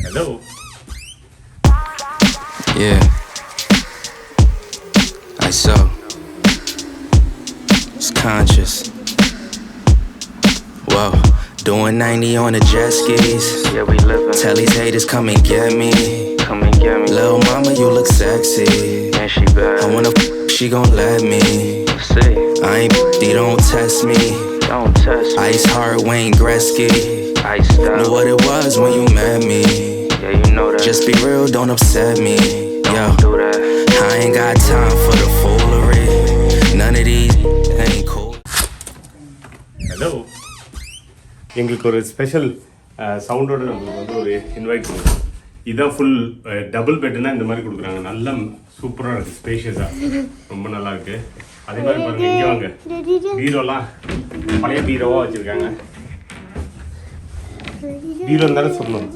Hello. Yeah, I saw. It's conscious. Whoa, doing 90 on the jet skis. Yeah, we living. Tell these haters come and get me. Come and get me. Lil' mama, you look sexy. And she bad. I wanna she gon' let me. See, I ain't they don't test me. don't test me. Ice heart Wayne Gretzky. Ice style. Knew what it was when you met me. Yeah, you know that. Just be real, don't upset me. Yo, do that. I ain't got time for the foolery. None of these ain't cool. Hello. எங்களுக்கு ஒரு special சவுண்டோட நம்மளுக்கு வந்து ஒரு invite பண்ணுறோம். இதுதான் full double பெட்டுனா இந்த மாதிரி கொடுக்குறாங்க. நல்லா சூப்பராக இருக்குது, ஸ்பேஷியஸாக ரொம்ப நல்லா இருக்குது. அதே மாதிரி பாருங்கள், இங்கே வாங்க, பீரோலாம் பழைய பீரோவாக வச்சுருக்காங்க. பீரோ இருந்தாலும் சொல்லணும்,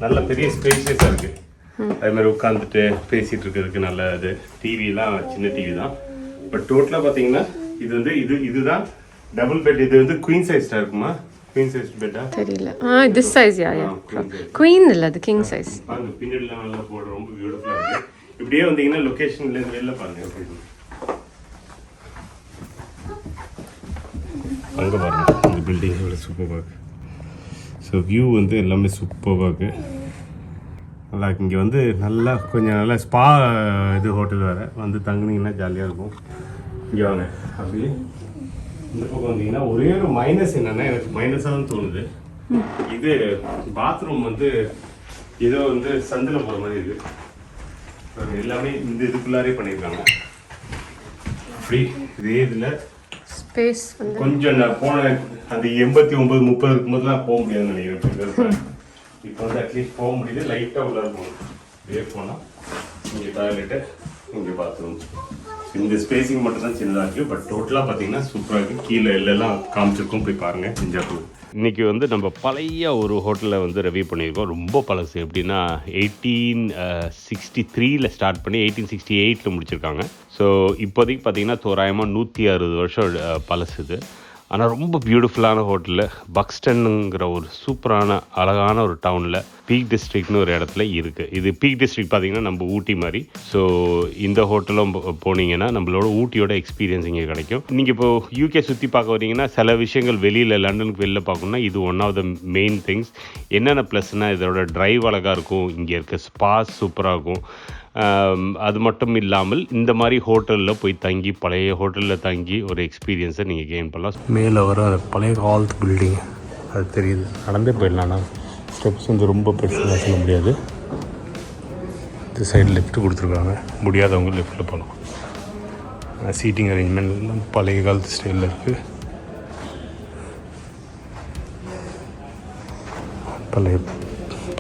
நல்ல பெரிய ஸ்பேஷியஸாக இருக்குது. அதே மாதிரி உட்காந்துட்டு பேசிகிட்டு இருக்கிறதுக்கு நல்ல இது. டிவிலாம் சின்ன டிவி தான். பட் டோட்டலாக பார்த்தீங்கன்னா இது வந்து இதுதான் டபுள் பெட். இது வந்து குயின் சைஸ்டா இருக்குமா? குயின் சைஸ் பெட்டா தெரியல. this size யா queen இல்ல, அது king size. பாருங்க, பின்னாடிலாம் நல்லா போட ரொம்ப பியூட்டிஃபுல்லா இருக்கு. இப்படியே வந்தீங்கன்னா லொகேஷன்ல இருந்து வெளில பாருங்க எப்படி இருக்கு. அங்க பாருங்க, இந்த பில்டிங் எவ்வளவு சூப்பரா இருக்கு. ஸோ வியூ வந்து எல்லாமே சூப்பராக இருக்கு. நல்லா இங்கே வந்து நல்லா கொஞ்சம் நல்லா ஸ்பா இது ஹோட்டல் வேறு வந்து தங்குனீங்கன்னா ஜாலியாக இருக்கும். இங்கே வாங்க, அப்படியே இந்த பக்கம் வந்தீங்கன்னா ஒரே ஒரு மைனஸ் என்னன்னா, எனக்கு மைனஸாக தான் தோணுது. இது பாத்ரூம் வந்து ஏதோ வந்து சந்தில் போகிற மாதிரி இருக்கு. எல்லாமே இந்த இதுக்குள்ளாரே பண்ணியிருக்காங்க. அப்படி இதே இதில் ஸ்பேஸ் கொஞ்சம் நான் போன அந்த 89, 30 இருக்கும்போதுலாம் போக முடியாதுன்னு நினைக்கிறேன். இப்போ வந்து அட்லீஸ்ட் போக முடியுது. லைட்டாக உள்ளார போகணும். இதே போனால் இங்கே டாய்லெட்டு, இங்கே பாத்ரூம். இந்த ஸ்பேசிங் மட்டும் தான் சின்னதாக இருக்குது. பட் டோட்டலாக பார்த்தீங்கன்னா சூப்பராக இருக்குது. கீழே எல்லாம் காமிச்சிருக்கோம், போய் பாருங்கள், என்ஜாய் பண்ணுவோம். இன்றைக்கி வந்து நம்ம பழைய ஒரு ஹோட்டலில் வந்து ரிவ்யூ பண்ணியிருக்கோம். ரொம்ப பழசு. எப்படின்னா 1863 ஸ்டார்ட் பண்ணி 1868 முடிச்சிருக்காங்க. ஸோ இப்போதைக்கு பார்த்தீங்கன்னா தோராயமாக 160 வருஷம் பழசு இது. ஆனால் ரொம்ப பியூட்டிஃபுல்லான ஹோட்டலில் பக்ஸ்டன்னுங்கிற ஒரு சூப்பரான அழகான ஒரு டவுனில் பீக் டிஸ்ட்ரிக்ட்னு ஒரு இடத்துல இருக்குது. இது பீக் டிஸ்ட்ரிக்ட் பார்த்திங்கன்னா நம்ம ஊட்டி மாதிரி. ஸோ இந்த ஹோட்டலும் போனீங்கன்னா நம்மளோட ஊட்டியோட எக்ஸ்பீரியன்ஸ் இங்கே கிடைக்கும். நீங்கள் இப்போ யூகே சுற்றி பார்க்க வரீங்கன்னா சில விஷயங்கள் வெளியில் லண்டனுக்கு வெளில பார்க்கணுன்னா இது one of the main things. என்னென்ன ப்ளஸ்னால் இதோட ட்ரைவ் அழகாக இருக்கும், இங்கே இருக்க ஸ்பாஸ் சூப்பராக இருக்கும். அது மட்டும் இல்லாமல் இந்த மாதிரி ஹோட்டலில் போய் தங்கி, பழைய ஹோட்டலில் தங்கி ஒரு எக்ஸ்பீரியன்ஸை நீங்கள் கெயின் பண்ணலாம். மேலே வர பழைய காலத்து பில்டிங் அது தெரியுது. நடந்தே போயிடலாம்னா ஸ்டெப்ஸ் வந்து ரொம்ப பெருசாக சொல்ல முடியாது. இந்த சைடு லெஃப்ட் கொடுத்துருக்காங்க, முடியாதவங்க லெஃப்ட்டில் போகலாம். சீட்டிங் அரேஞ்ச்மெண்ட் எல்லாம் பழைய காலத்து ஸ்டைலில் இருக்குது.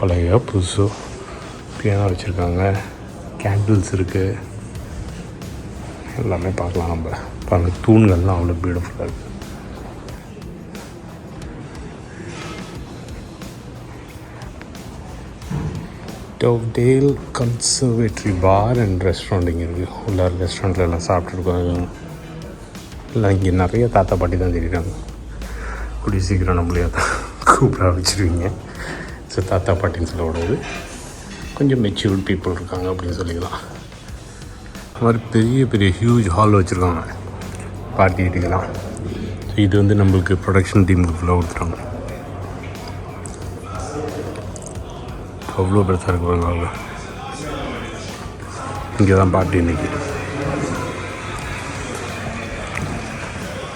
பழைய புதுசு பியானோ வச்சுருக்காங்க, கேண்டில்ஸ் இருக்குது, எல்லாமே பார்க்கலாம். நம்ம பாருங்கள், தூண்கள்லாம் அவ்வளோ பியூட்டிஃபுல்லாக இருக்குது. டோவ்டேல் கன்சர்வேட்டரி பார் அண்ட் ரெஸ்டாரண்ட் இங்கே இருக்குது. உள்ளார ரெஸ்டாரண்ட்டில் எல்லாம் சாப்பிட்ருக்கோம். இல்லை, இங்கே நிறைய தாத்தா பாட்டி தான் தெரியுறாங்க. கூடிய சீக்கிரம் நம்மளையே தான் கூப்பிட வச்சுருவீங்க. ஸோ தாத்தா பாட்டின்னு சொல்ல விடாது, கொஞ்சம் மெச்சூர்ட் பீப்புள் இருக்காங்க அப்படின்னு சொல்லிக்கலாம். அது மாதிரி பெரிய பெரிய ஹியூஜ் ஹால் வச்சுருக்காங்க பார்ட்டி கிட்டிக்கலாம். ஸோ இது வந்து நம்மளுக்கு ப்ரொடக்ஷன் டீமுக்கு ஃபுல்லாக கொடுத்துட்டாங்க. அவ்வளோ பெருசாக இருக்கு பாருங்க. இங்கே தான் பார்ட்டி இன்றைக்கி.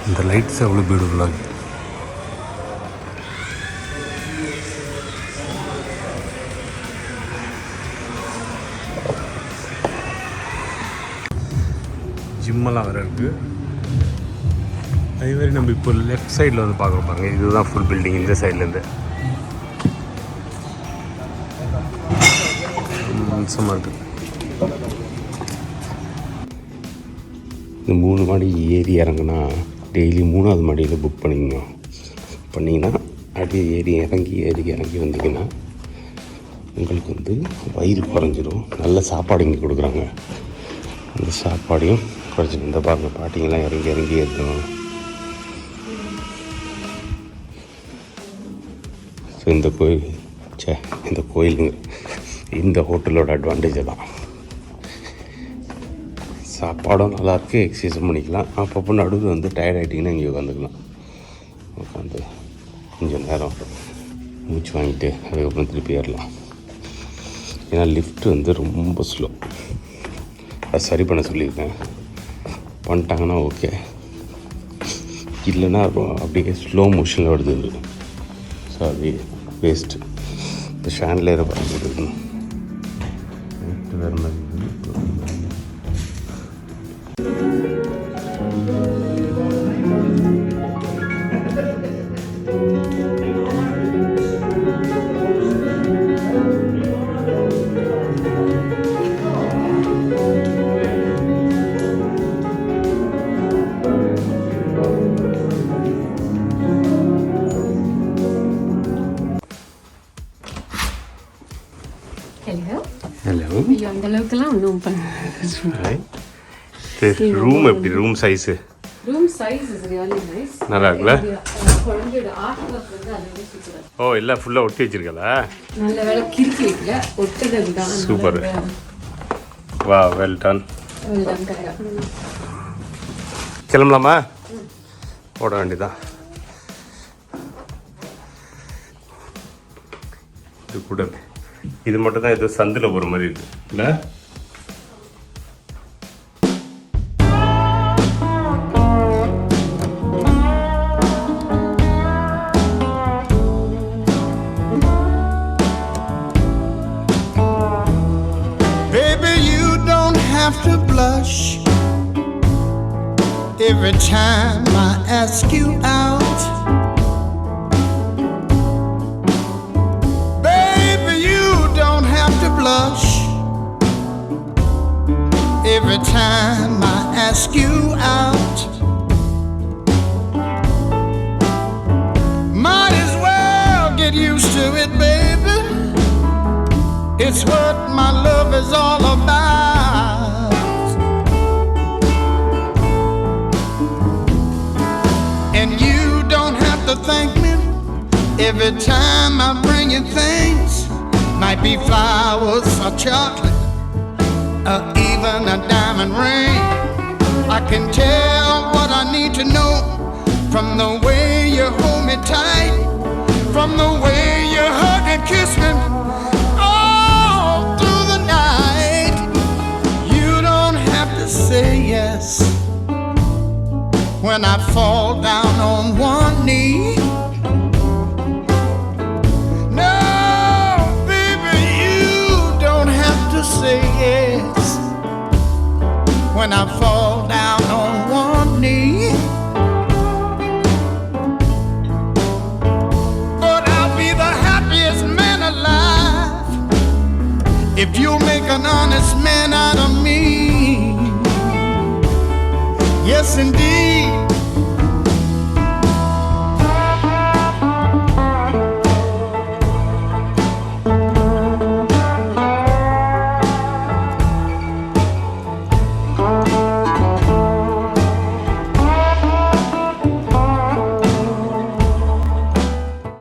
இந்த லைட்ஸ் அவ்வளோ பியூட்டிஃபுல்லாக இருக்குது. ஜிம்மெல்லாம் வேறு இருக்குது. அதேமாதிரி நம்ம இப்போ லெஃப்ட் சைடில் வந்து பார்க்குறோம் பாருங்க, இதுதான் ஃபுல் பில்டிங். இந்த சைட்லேருந்து அம்சமாக இருக்குது. இந்த 3 மாடி ஏறி இறங்குனா டெய்லி 3ஆவது மாடியில் புக் பண்ணிங்கன்னா அப்படியே ஏறி இறங்கி வந்தீங்கன்னா உங்களுக்கு வந்து வயிறு குறைஞ்சிரும். நல்ல சாப்பாடு இங்கே கொடுக்குறாங்க. அந்த சாப்பாடையும் குறைச்சி இந்த பாருங்கள், பாட்டிங்கெல்லாம் இறங்கி இருக்கணும். இந்த கோயில் இந்த கோயிலுங்க இந்த ஹோட்டலோட அட்வான்டேஜ் தான். சாப்பாடும் நல்லாயிருக்கு, எக்ஸசைஸும் பண்ணிக்கலாம். அப்பப்போ நடுவில் வந்து டயர்ட் ஆகிட்டிங்கன்னா இங்கே உட்காந்துக்கலாம். உட்காந்து கொஞ்சம் நேரம் மூச்சு வாங்கிட்டு அதுக்கப்புறம் திருப்பி ஏறலாம். ஏன்னா லிஃப்ட்டு வந்து ரொம்ப ஸ்லோ. அது சரி பண்ண சொல்லியிருக்கேன், பண்ணிட்டாங்கன்னா ஓகே, இல்லைன்னா அப்படியே ஸ்லோ மோஷனில் வருது. ஸோ அது வேஸ்ட்டு. இந்த ஷான்லேயே பார்த்துட்டு இருக்கணும். வேறு மாதிரி அந்த அளவுக்குலாம் ஒன்றும் ரூம் எப்படி ரூம் சைஸு நல்லா இருக்குல்ல? ஓ எல்லாம் ஃபுல்லாக ஒட்டி வச்சிருக்கல? நல்ல வேலை கிறுக்கி வைக்கல, ஒட்டுறது தான். சூப்பர், வா வெல் டன். கிளம்பலாமா? ஓட வேண்டியதான். இது கூட இது மட்டும் தான் ஏதோ சந்தில் போகிற மாதிரி இருக்கு இல்லை? Every time I ask you out, baby, you don't have to blush. Every time I ask you out, might as well get used to it, baby. It's what my love is all about. And you don't have to thank me every time I bring you things. Might be flowers or chocolate or even a diamond ring. I can tell what I need to know from the way you hold me tight, from the way you hug and kiss me all through the night. You don't have to say yes when I fall down on one knee. No, baby, you don't have to say yes when I fall down on one knee. But I'll be the happiest man alive if you make an honest man out of me. Yes, indeed.